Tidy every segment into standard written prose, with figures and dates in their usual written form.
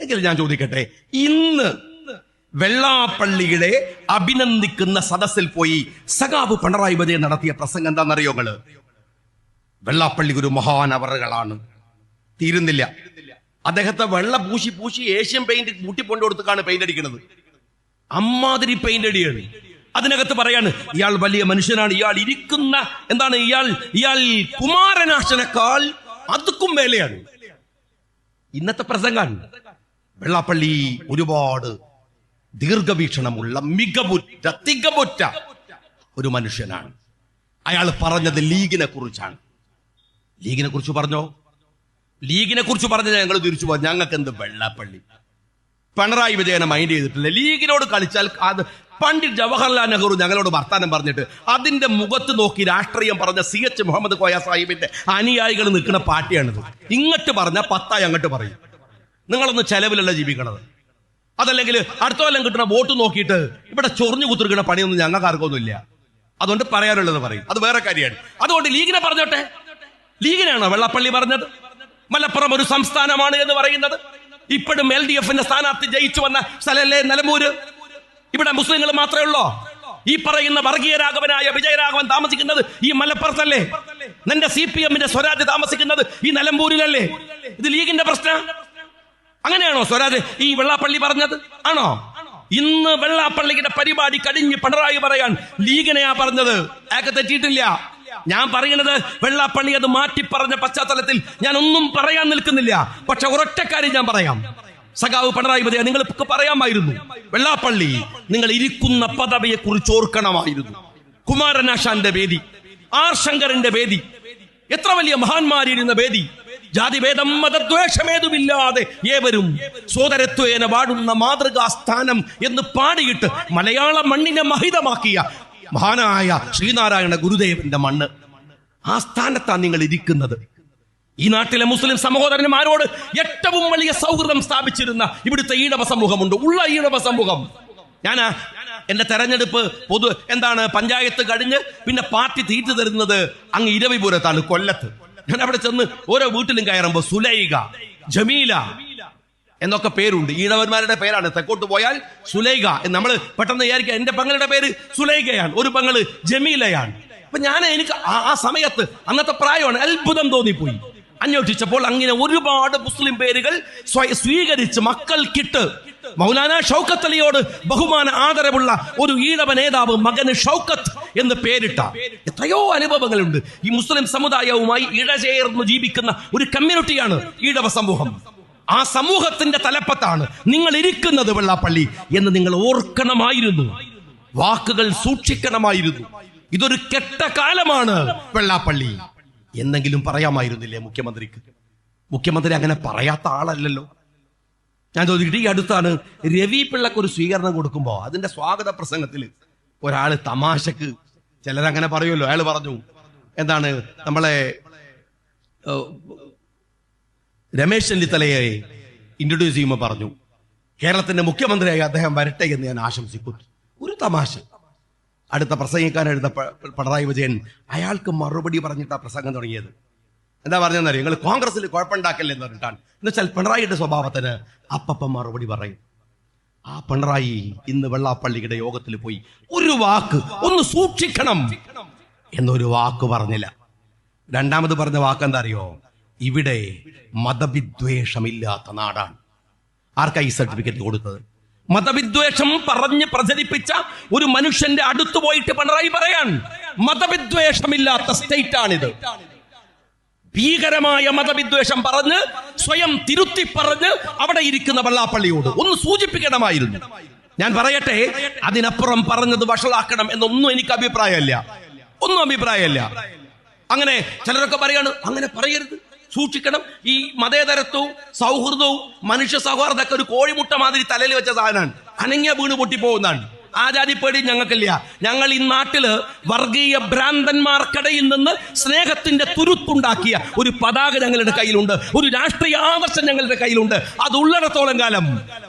എങ്കിൽ ഞാൻ ചോദിക്കട്ടെ, ഇന്ന് വെള്ളാപ്പള്ളിയുടെ അഭിനന്ദിക്കുന്ന സദസ്സിൽ പോയി സഖാവ് പിണറായി വിജയൻ നടത്തിയ പ്രസംഗം എന്താണെന്നറിയോ? വെള്ളാപ്പള്ളി ഒരു മഹാനവറുകളാണ്. തീരുന്നില്ല. അദ്ദേഹത്തെ വെള്ള പൂശി പൂശി ഏഷ്യൻ പെയിന്റ് കൂട്ടിപ്പൊണ്ടു കൊടുത്താണ് പെയിന്റ് അടിക്കുന്നത്. അമ്മാതിരി പെയിന്റ് അടിയാണ്. അതിനകത്ത് പറയാണ് ഇയാൾ വലിയ മനുഷ്യനാണ്, ഇയാൾ ഇരിക്കുന്ന എന്താണ് ഇയാൾ കുമാരനാശനേക്കാൾ അതുക്കും മേലെയാണ്. ഇന്നത്തെ പ്രസംഗം വെള്ളാപ്പള്ളി ഒരുപാട് ദീർഘവീക്ഷണമുള്ള തികവുറ്റ ഒരു മനുഷ്യനാണ്. അയാൾ പറഞ്ഞത് ലീഗിനെ കുറിച്ചാണ്. ലീഗിനെ കുറിച്ച് പറഞ്ഞോ? ലീഗിനെ കുറിച്ച് പറഞ്ഞ ഞങ്ങൾ തിരിച്ചു പോയി. ഞങ്ങൾക്ക് എന്ത് വെള്ളാപ്പള്ളി? പിണറായി വിജയനെ മൈൻഡ് ചെയ്തിട്ടില്ല. ലീഗിനോട് കളിച്ചാൽ അത് പണ്ഡിറ്റ് ജവഹർലാൽ നെഹ്റു ഞങ്ങളോട് വർത്താനം പറഞ്ഞിട്ട് അതിന്റെ മുഖത്ത് നോക്കി രാഷ്ട്രീയം പറഞ്ഞ CH മുഹമ്മദ് കോയ സാഹിബിന്റെ അനുയായികൾ നിൽക്കുന്ന പാർട്ടിയാണിത്. ഇങ്ങോട്ട് പറഞ്ഞ 10 അങ്ങോട്ട് പറയും. നിങ്ങളൊന്ന് ചെലവിലല്ല ജീവിക്കണത്. അതല്ലെങ്കിൽ അടുത്ത കൊല്ലം കിട്ടുന്ന വോട്ട് നോക്കിയിട്ട് ഇവിടെ ചൊറിഞ്ഞു കുത്തിരിക്കുന്ന പണിയൊന്നും ഞങ്ങൾക്ക് ആർക്കൊന്നുമില്ല. അതുകൊണ്ട് പറയാനുള്ളത് പറയും, അത് വേറെ കാര്യമാണ്. അതുകൊണ്ട് ലീഗിനെ പറഞ്ഞോട്ടെ. ലീഗിനാണോ വെള്ളാപ്പള്ളി പറഞ്ഞത് മലപ്പുറം ഒരു സംസ്ഥാനമാണ് എന്ന് പറയുന്നത്? ഇപ്പോഴും LDFന്റെ സ്ഥാനാർത്ഥി ജയിച്ചു വന്ന സ്ഥലല്ലേ നിലമ്പൂര്? ഇവിടെ മുസ്ലിങ്ങൾ മാത്രമേ ഉള്ളൂ. ഈ പറയുന്ന വർഗീയ രാഘവനായ വിജയരാഘവൻ താമസിക്കുന്നത് ഈ മലപ്പുറത്തല്ലേ? നിന്റെ CPMന്റെ സ്വരാജ് താമസിക്കുന്നത് ഈ നിലമ്പൂരിലല്ലേ? ഇത് ലീഗിന്റെ പ്രശ്നം. അങ്ങനെയാണോ സ്വരാജ് ഈ വെള്ളാപ്പള്ളി പറഞ്ഞത്? ആണോ? ഇന്ന് വെള്ളാപ്പള്ളിയുടെ പരിപാടി കഴിഞ്ഞ് പിണറായി പറയാൻ ലീഗിനെയാ പറഞ്ഞത്. അയാൾക്ക് തെറ്റിയിട്ടില്ല. ഞാൻ പറയുന്നത് വെള്ളാപ്പള്ളി അത് മാറ്റി പറഞ്ഞ പശ്ചാത്തലത്തിൽ ഞാൻ ഒന്നും പറയാൻ നിൽക്കുന്നില്ല. പക്ഷെ ഒരൊറ്റ കാര്യം ഞാൻ പറയാം. സഖാവ് പിണറായി വിജയൻ, നിങ്ങൾക്ക് പറയാമായിരുന്നു വെള്ളാപ്പള്ളി നിങ്ങൾ ഇരിക്കുന്ന പദവിയെ കുറിച്ച് ഓർക്കണമായിരുന്നു. കുമാരനാശാന്റെ വേദി, R ശങ്കറിന്റെ വേദി, എത്ര വലിയ മഹാന്മാരിരുന്ന വേദി. ജാതിഭേദം മതദ്വേഷമേതുമില്ലാതെ ഏവരും സോദരത്വേന വാടുന്ന മാതൃകാ സ്ഥാനം എന്ന് പാടിയിട്ട് മലയാള മണ്ണിനെ മഹിതമാക്കിയ മഹാനായ ശ്രീനാരായണ ഗുരുദേവന്റെ മണ്ണ്. ആ സ്ഥാനത്താണ് നിങ്ങൾ ഇരിക്കുന്നത്. ഈ നാട്ടിലെ മുസ്ലിം സഹോദരന്മാരോട് ഏറ്റവും വലിയ സൗഹൃദം സ്ഥാപിച്ചിരുന്ന ഇവിടുത്തെ ഈഴവ സമൂഹമുണ്ട്. ഉള്ള ഈഴവ സമൂഹം. ഞാൻ എന്റെ തെരഞ്ഞെടുപ്പ് പഞ്ചായത്ത് കഴിഞ്ഞ് പിന്നെ പാർട്ടി തീറ്റു തരുന്നത് അങ്ങ് ഇരവിപുരത്താണ്, കൊല്ലത്ത്. ഞാൻ അവിടെ ചെന്ന് ഓരോ വീട്ടിലും കയറുമ്പോ സുലൈഖ, ജമീല എന്നൊക്കെ പേരുണ്ട്. ഈഴവന്മാരുടെ പേരാണ്. തെക്കോട്ട് പോയാൽ സുലൈഖ. നമ്മൾ പെട്ടെന്ന് വിചാരിക്കുക എന്റെ പെങ്ങളുടെ പേര് സുലൈഖയാണ്, ഒരു പെങ്ങള് ജമീലയാണ്. അപ്പൊ എനിക്ക് ആ സമയത്ത് അന്നത്തെ പ്രായമാണ്, അത്ഭുതം തോന്നിപ്പോയി. അന്വേഷിച്ചപ്പോൾ അങ്ങനെ ഒരുപാട് മുസ്ലിം പേരുകൾ സ്വീകരിച്ച് മക്കൾക്കിട്ട് മൗലാന ഷൗക്കത്ത് അലിയോട് ബഹുമാന ആദരവുള്ള ഒരു ഈഴവ നേതാവ് മകന് ഷൗക്കത്ത് എന്ന് പേരിട്ട എത്രയോ അനുഭവങ്ങളുണ്ട്. ഈ മുസ്ലിം സമുദായവുമായി ഇഴചേർന്ന് ജീവിക്കുന്ന ഒരു കമ്മ്യൂണിറ്റിയാണ് ഈഴവ സമൂഹം. ആ സമൂഹത്തിന്റെ തലപ്പത്താണ് നിങ്ങൾ ഇരിക്കുന്നത് വെള്ളാപ്പള്ളി എന്ന് നിങ്ങൾ ഓർക്കണമായിരുന്നു. വാക്കുകൾ സൂക്ഷിക്കണമായിരുന്നു. ഇതൊരു കെട്ട കാലമാണ് വെള്ളാപ്പള്ളി എന്നെങ്കിലും പറയാമായിരുന്നില്ലേ മുഖ്യമന്ത്രിക്ക്? മുഖ്യമന്ത്രി അങ്ങനെ പറയാത്ത ആളല്ലല്ലോ. ഞാൻ ചോദിച്ചിട്ട് ഈ അടുത്താണ് രവി പിള്ളക്ക് ഒരു സ്വീകരണം കൊടുക്കുമ്പോ അതിന്റെ സ്വാഗത പ്രസംഗത്തിൽ ഒരാള് തമാശക്ക്, ചിലരങ്ങനെ പറയുമല്ലോ, അയാൾ പറഞ്ഞു നമ്മളെ രമേശ് ചെന്നിത്തലയെ ഇൻട്രൊഡ്യൂസ് ചെയ്യുമ്പോൾ പറഞ്ഞു കേരളത്തിന്റെ മുഖ്യമന്ത്രിയായി അദ്ദേഹം വരട്ടെ എന്ന് ഞാൻ ആശംസിക്കുന്നു. ഒരു തമാശ. അടുത്ത പ്രസംഗിക്കാനെഴുത പിണറായി വിജയൻ അയാൾക്ക് മറുപടി പറഞ്ഞിട്ടാ പ്രസംഗം തുടങ്ങിയത്. എന്താ പറഞ്ഞെന്നറിയോ? നിങ്ങൾ കോൺഗ്രസിൽ കുഴപ്പമുണ്ടാക്കല്ലേ എന്ന് പറഞ്ഞിട്ടാണ്. എന്നുവെച്ചാൽ പിണറായിയുടെ സ്വഭാവത്തിന് അപ്പം മറുപടി പറയും. ആ പിണറായി ഇന്ന് വെള്ളാപ്പള്ളിയുടെ യോഗത്തിൽ പോയി ഒരു വാക്ക്, ഒന്ന് സൂക്ഷിക്കണം എന്നൊരു വാക്ക് പറഞ്ഞില്ല. രണ്ടാമത് പറഞ്ഞ വാക്ക് എന്താ അറിയോ? ഇവിടെ മതവിദ്വേഷമില്ലാത്ത നാടാണ്. ആർക്കാ ഈ സർട്ടിഫിക്കറ്റ് കൊടുത്തത്? മതവിദ്വേഷം പറഞ്ഞ് പ്രചരിപ്പിച്ച ഒരു മനുഷ്യന്റെ അടുത്ത് പോയിട്ട് പിണറായി പറയാൻ മതവിദ്വേഷമില്ലാത്ത സ്റ്റേറ്റ് ആണിത്. ഭീകരമായ മതവിദ്വേഷം പറഞ്ഞ് സ്വയം തിരുത്തി പറഞ്ഞ് അവിടെ ഇരിക്കുന്ന വെള്ളാപ്പള്ളിയോട് ഒന്ന് സൂചിപ്പിക്കണമായിരുന്നു. ഞാൻ പറയട്ടെ, അതിനപ്പുറം പറഞ്ഞത് വഷളാക്കണം എന്നൊന്നും എനിക്ക് അഭിപ്രായമല്ല. അങ്ങനെ ചിലരൊക്കെ പറയാണ് അങ്ങനെ പറയരുത്, സൂക്ഷിക്കണം. ഈ മതേതരത്വവും സൗഹൃദവും മനുഷ്യ സൗഹാർദ്ദമൊക്കെ ഒരു കോഴിമുട്ട മാതിരി തലയിൽ വെച്ച സാധനമാണ്. അനങ്ങിയ വീണ് പൊട്ടിപ്പോകുന്നതാണ്. ആ ജാതിപ്പേടി ഞങ്ങൾക്കില്ല. ഞങ്ങൾ ഈ നാട്ടില് വർഗീയ ഭ്രാന്തന്മാർക്കിടയിൽ നിന്ന് സ്നേഹത്തിന്റെ തുരുത്തുണ്ടാക്കിയ ഒരു പതാക ഞങ്ങളുടെ കയ്യിലുണ്ട്, ഒരു രാഷ്ട്രീയ ആദർശം ഞങ്ങളുടെ കയ്യിലുണ്ട്. അത് ഉള്ളിടത്തോളം കാലം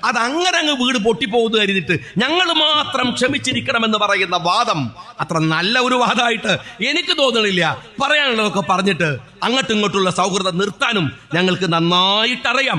അത് അങ്ങ് വീട് പൊട്ടിപ്പോകുന്നു കരുതിയിട്ട് ഞങ്ങൾ മാത്രം ക്ഷമിച്ചിരിക്കണമെന്ന് പറയുന്ന വാദം അത്ര നല്ല ഒരു വാദമായിട്ട് എനിക്ക് തോന്നണില്ല. പറയാനുള്ളതൊക്കെ പറഞ്ഞിട്ട് അങ്ങോട്ടും ഇങ്ങോട്ടുള്ള സൗഹൃദം നിർത്താനും ഞങ്ങൾക്ക് നന്നായിട്ടറിയാം.